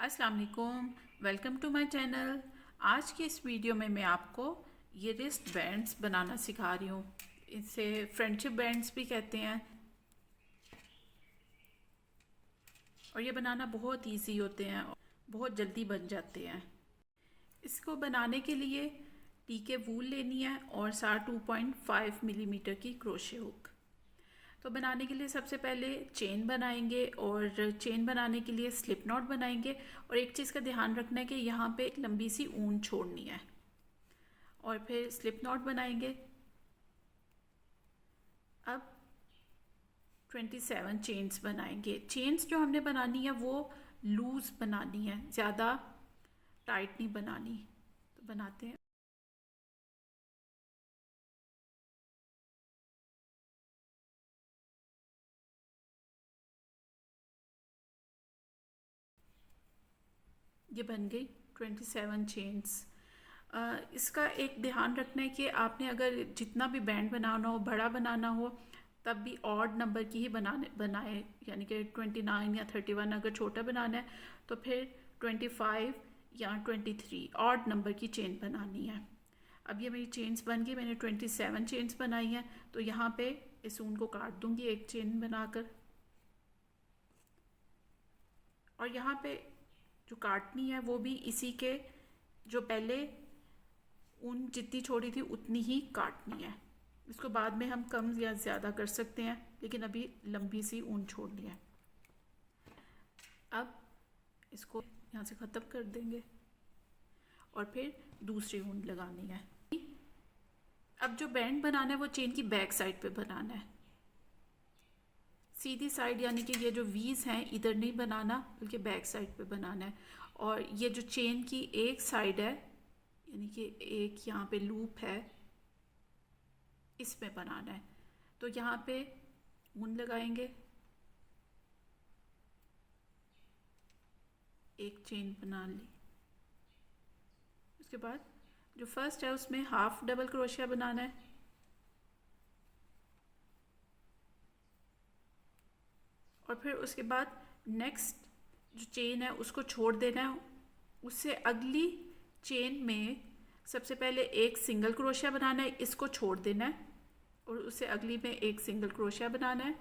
अस्सलाम वालेकुम, welcome to my channel. आज की इस वीडियो में मैं आपको ये रिस्ट बैंड्स बनाना सिखा रही हूँ। इसे फ्रेंडशिप बैंड्स भी कहते हैं और ये बनाना बहुत इजी होते हैं और बहुत जल्दी बन जाते हैं। इसको बनाने के लिए टीके वूल लेनी है और 2.5 मिलीमीटर की क्रोशे हुक। तो बनाने के लिए सबसे पहले चेन बनाएंगे और चेन बनाने के लिए स्लिप नॉट बनाएंगे। और एक चीज़ का ध्यान रखना है कि यहाँ पे एक लंबी सी ऊन छोड़नी है और फिर स्लिप नॉट बनाएंगे। अब 27 चेन्स बनाएंगे। चेन्स जो हमने बनानी है वो लूज़ बनानी है, ज़्यादा टाइट नहीं बनानी। तो बनाते हैं। ये बन गई 27 चेन्स। इसका एक ध्यान रखना है कि आपने अगर जितना भी बैंड बनाना हो, बड़ा बनाना हो, तब भी ऑड नंबर की ही बनाए, यानी कि 29 या 31। अगर छोटा बनाना है तो फिर 25 या 23 ऑड नंबर की चेन बनानी है। अब ये मेरी चेन्स बन गई, मैंने 27 चेन्स बनाई हैं। तो यहाँ पे इस ऊन को काट दूंगी एक चेन बनाकर। और यहाँ पे जो काटनी है वो भी इसी के जो पहले ऊन जितनी छोड़ी थी उतनी ही काटनी है। इसको बाद में हम कम या ज़्यादा कर सकते हैं, लेकिन अभी लंबी सी ऊन छोड़नी है। अब इसको यहाँ से ख़त्म कर देंगे और फिर दूसरी ऊन लगानी है। अब जो बैंड बनाना है वो चेन की बैक साइड पे बनाना है, सीधी साइड, यानी कि ये जो वीज हैं इधर नहीं बनाना बल्कि बैक साइड पे बनाना है। और ये जो चेन की एक साइड है, यानी कि एक यहाँ पे लूप है, इसमें बनाना है। तो यहाँ पे ऊन लगाएंगे, एक चेन बना ली। उसके बाद जो फर्स्ट है उसमें हाफ डबल क्रोशिया बनाना है और फिर उसके बाद नेक्स्ट जो चेन है उसको छोड़ देना है। उससे अगली चेन में सबसे पहले एक सिंगल क्रोशिया बनाना है, इसको छोड़ देना है, और उससे अगली में एक सिंगल क्रोशिया बनाना है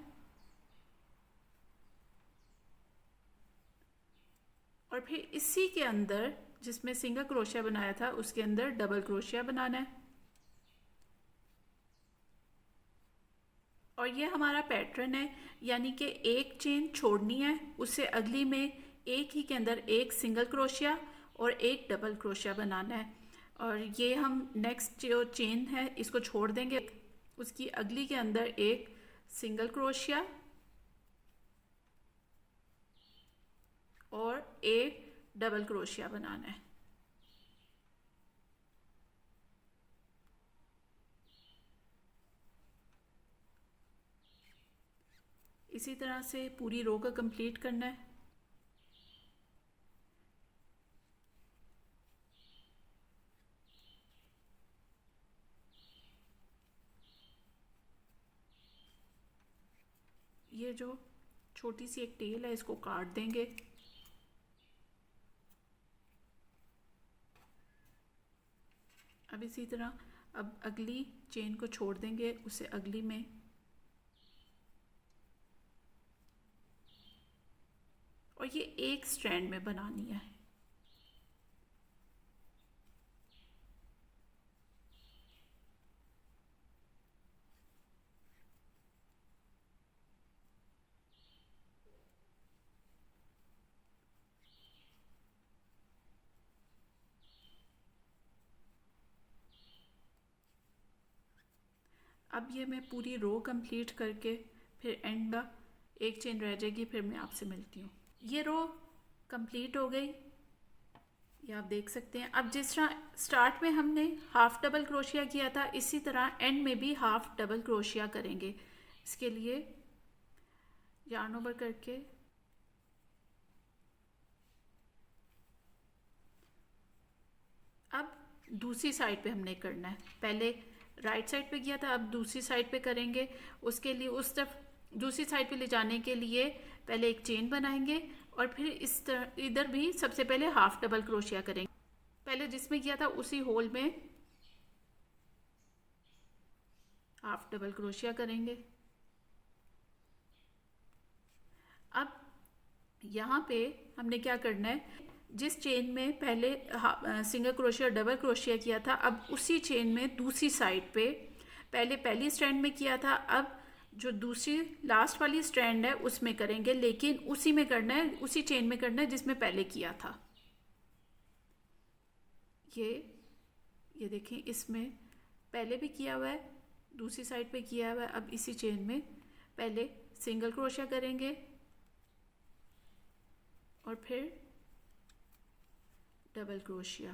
और फिर इसी के अंदर जिसमें सिंगल क्रोशिया बनाया था उसके अंदर डबल क्रोशिया बनाना है। और ये हमारा पैटर्न है, यानी कि एक चेन छोड़नी है, उससे अगली में एक ही के अंदर एक सिंगल क्रोशिया और एक डबल क्रोशिया बनाना है। और ये हम नेक्स्ट जो चेन है इसको छोड़ देंगे, उसकी अगली के अंदर एक सिंगल क्रोशिया और एक डबल क्रोशिया बनाना है। इसी तरह से पूरी रो का कंप्लीट करना है। ये जो छोटी सी एक टेल है इसको काट देंगे। अब इसी तरह अब अगली चेन को छोड़ देंगे, उससे अगली में और ये एक स्ट्रैंड में बनानी है। अब ये मैं पूरी रो कंप्लीट करके फिर एंड का एक चेन रह जाएगी, फिर मैं आपसे मिलती हूँ। ये रो कंप्लीट हो गई, ये आप देख सकते हैं। अब जिस तरह स्टार्ट में हमने हाफ डबल क्रोशिया किया था, इसी तरह एंड में भी हाफ डबल क्रोशिया करेंगे। इसके लिए yarn ओवर करके अब दूसरी साइड पे हमने करना है। पहले राइट साइड पे किया था, अब दूसरी साइड पे करेंगे। उसके लिए उस तरफ दूसरी साइड पे ले जाने के लिए पहले एक चेन बनाएंगे और फिर इस तरह इधर भी सबसे पहले हाफ डबल क्रोशिया करेंगे। पहले जिसमें किया था उसी होल में हाफ डबल क्रोशिया करेंगे। अब यहाँ पे हमने क्या करना है, जिस चेन में पहले सिंगल क्रोशिया और डबल क्रोशिया किया था, अब उसी चेन में दूसरी साइड पे पहले पहली स्ट्रैंड में किया था, अब जो दूसरी लास्ट वाली स्ट्रैंड है उसमें करेंगे, लेकिन उसी में करना है, उसी चेन में करना है जिसमें पहले किया था। ये देखें, इसमें पहले भी किया हुआ है, दूसरी साइड पे किया हुआ है। अब इसी चेन में पहले सिंगल क्रोशिया करेंगे और फिर डबल क्रोशिया,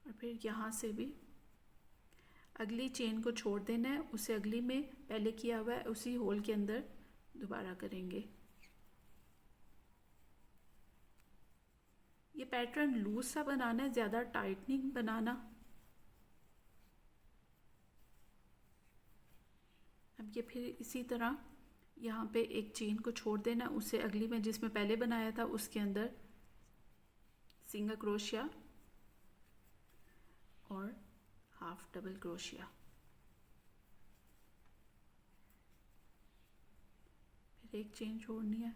और फिर यहाँ से भी अगली चेन को छोड़ देना है, उसे अगली में पहले किया हुआ है उसी होल के अंदर दोबारा करेंगे। ये पैटर्न लूज सा बनाना है, ज़्यादा टाइट नहीं बनाना। अब ये फिर इसी तरह यहाँ पे एक चेन को छोड़ देना, उसे अगली में जिसमें पहले बनाया था उसके अंदर सिंगल क्रोशिया और हाफ डबल क्रोशिया, फिर एक चेन छोड़नी है।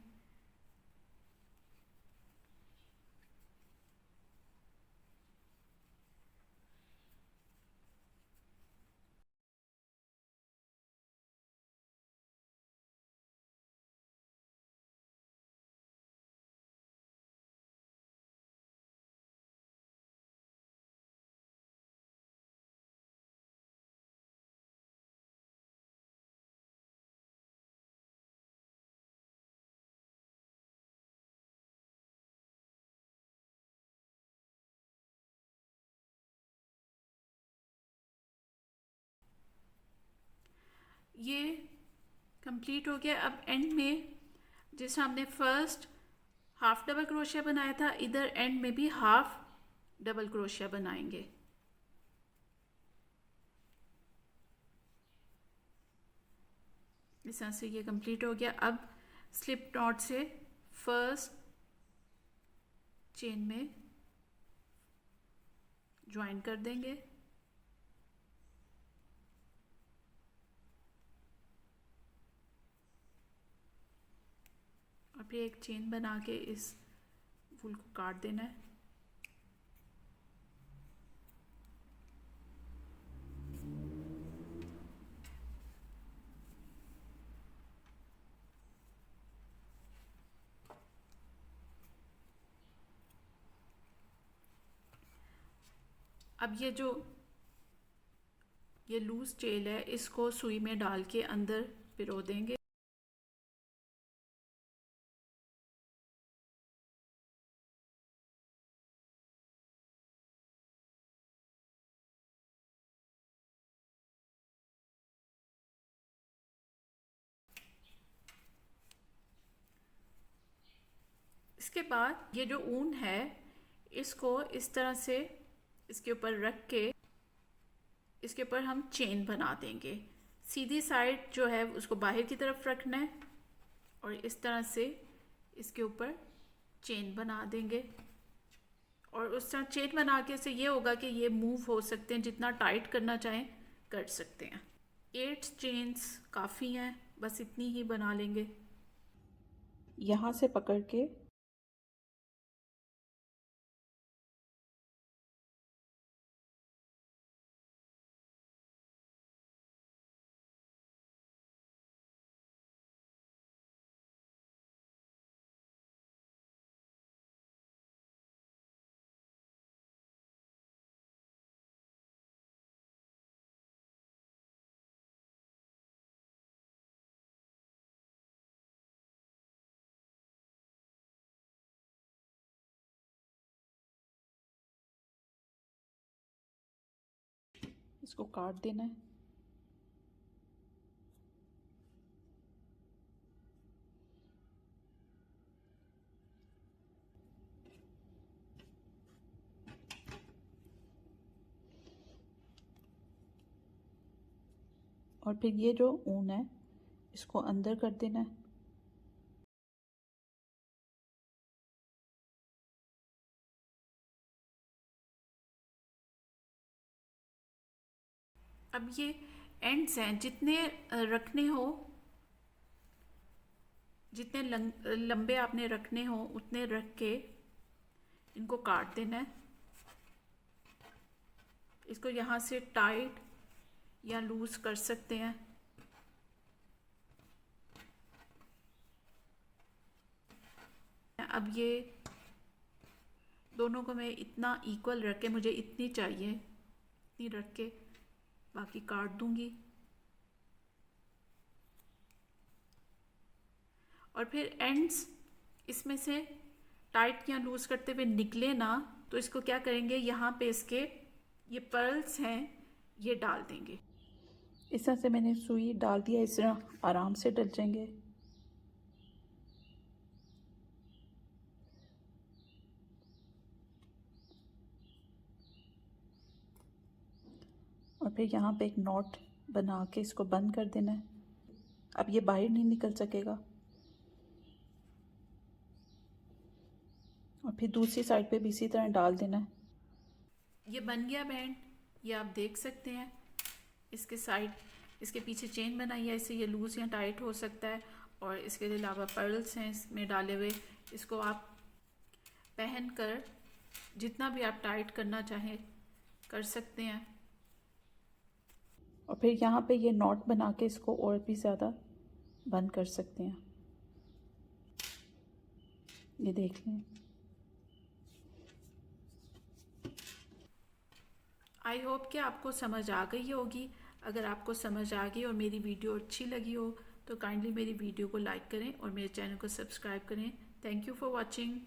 ये कंप्लीट हो गया। अब एंड में जिस हमने फर्स्ट हाफ डबल क्रोशिया बनाया था, इधर एंड में भी हाफ डबल क्रोशिया बनाएंगे। इस तरह से ये कंप्लीट हो गया। अब स्लिप नॉट से फर्स्ट चेन में ज्वाइन कर देंगे और फिर एक चेन बना के इस फूल को काट देना है। अब ये लूज टेल है, इसको सुई में डाल के अंदर पिरो देंगे। इसके बाद ये जो ऊन है इसको इस तरह से इसके ऊपर रख के इसके ऊपर हम चेन बना देंगे। सीधी साइड जो है उसको बाहर की तरफ रखना है और इस तरह से इसके ऊपर चेन बना देंगे। और उस तरह चेन बना के से ये होगा कि ये मूव हो सकते हैं, जितना टाइट करना चाहें कर सकते हैं। 8 चेन्स काफ़ी हैं, बस इतनी ही बना लेंगे। यहाँ से पकड़ के इसको काट देना है। और फिर ये जो ऊन है इसको अंदर कर देना है। अब ये एंड्स हैं, जितने रखने हो, जितने लंबे आपने रखने हो उतने रख के इनको काट देना है। इसको यहाँ से टाइट या लूज कर सकते हैं। अब ये दोनों को मैं इतना इक्वल रख के, मुझे इतनी चाहिए, इतनी रख के बाकी काट दूंगी। और फिर एंड्स इसमें से टाइट या लूज करते हुए निकले ना, तो इसको क्या करेंगे, यहाँ पे इसके ये पर्ल्स हैं ये डाल देंगे। इस तरह से मैंने सुई डाल दिया, इस तरह आराम से डल जाएंगे। और फिर यहाँ पे एक नॉट बना के इसको बंद कर देना है। अब ये बाहर नहीं निकल सकेगा। और फिर दूसरी साइड पे भी इसी तरह डाल देना है। ये बन गया बैंड, ये आप देख सकते हैं। इसके साइड, इसके पीछे चेन बनाई है, इससे ये लूज या टाइट हो सकता है। और इसके अलावा पर्ल्स हैं इसमें डाले हुए। इसको आप पहन कर जितना भी आप टाइट करना चाहें कर सकते हैं। और फिर यहाँ पे ये नॉट बना के इसको और भी ज़्यादा बंद कर सकते हैं। ये देख लें। आई होप कि आपको समझ आ गई होगी। अगर आपको समझ आ गई और मेरी वीडियो अच्छी लगी हो तो काइंडली मेरी वीडियो को लाइक करें और मेरे चैनल को सब्सक्राइब करें। Thank you for watching.